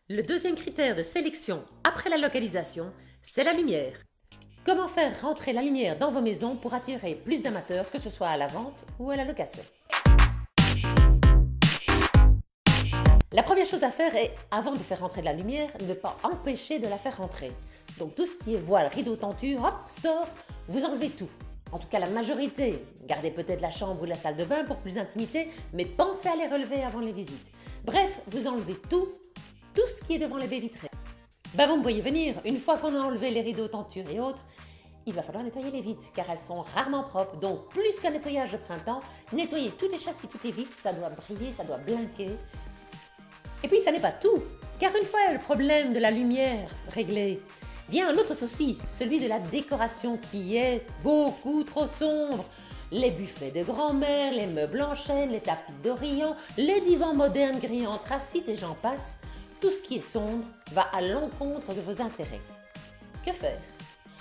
Le deuxième critère de sélection après la localisation, c'est la lumière. Comment faire rentrer la lumière dans vos maisons pour attirer plus d'amateurs, que ce soit à la vente ou à la location? La première chose à faire est, avant de faire rentrer de la lumière, ne pas empêcher de la faire rentrer. Donc tout ce qui est voile, rideau, tenture, hop, store, vous enlevez tout. En tout cas la majorité. Gardez peut-être la chambre ou la salle de bain pour plus d'intimité, mais pensez à les relever avant les visites. Bref, vous enlevez tout ce qui est devant les baies vitrées. Vous me voyez venir, une fois qu'on a enlevé les rideaux, tentures et autres, il va falloir nettoyer les vitres car elles sont rarement propres. Donc plus qu'un nettoyage de printemps, nettoyez tous les châssis, toutes les vitres, ça doit briller, ça doit blinquer. Et puis ça n'est pas tout, car une fois le problème de la lumière réglé, vient un autre souci, celui de la décoration qui est beaucoup trop sombre. Les buffets de grand-mère, les meubles en chêne, les tapis d'Orient, les divans modernes gris anthracite et j'en passe, tout ce qui est sombre va à l'encontre de vos intérêts. Que faire?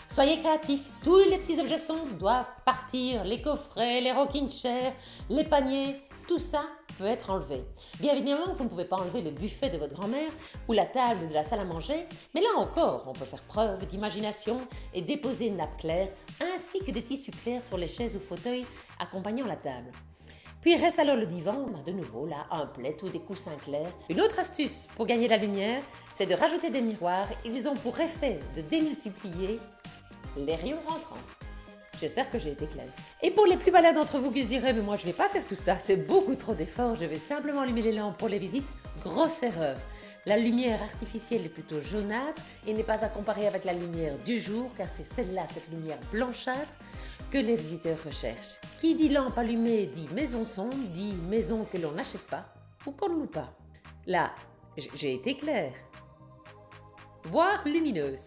Soyez créatifs, tous les petits objets sombres doivent partir, les coffrets, les rocking chairs, les paniers, tout ça peut être enlevé. Bien évidemment, vous ne pouvez pas enlever le buffet de votre grand-mère ou la table de la salle à manger, mais là encore, on peut faire preuve d'imagination et déposer une nappe claire ainsi que des tissus clairs sur les chaises ou fauteuils accompagnant la table. Puis reste alors le divan, de nouveau là, un plaid ou des coussins clairs. Une autre astuce pour gagner la lumière, c'est de rajouter des miroirs. Ils ont pour effet de démultiplier les rayons rentrants. J'espère que j'ai été claire. Et pour les plus malins d'entre vous qui se diraient « mais moi je ne vais pas faire tout ça, c'est beaucoup trop d'efforts, je vais simplement allumer les lampes pour les visites », grosse erreur. La lumière artificielle est plutôt jaunâtre et n'est pas à comparer avec la lumière du jour car c'est celle-là, cette lumière blanchâtre, que les visiteurs recherchent. Qui dit lampe allumée dit maison sombre, dit maison que l'on n'achète pas ou qu'on ne loue pas. Là, j'ai été claire, voire lumineuse.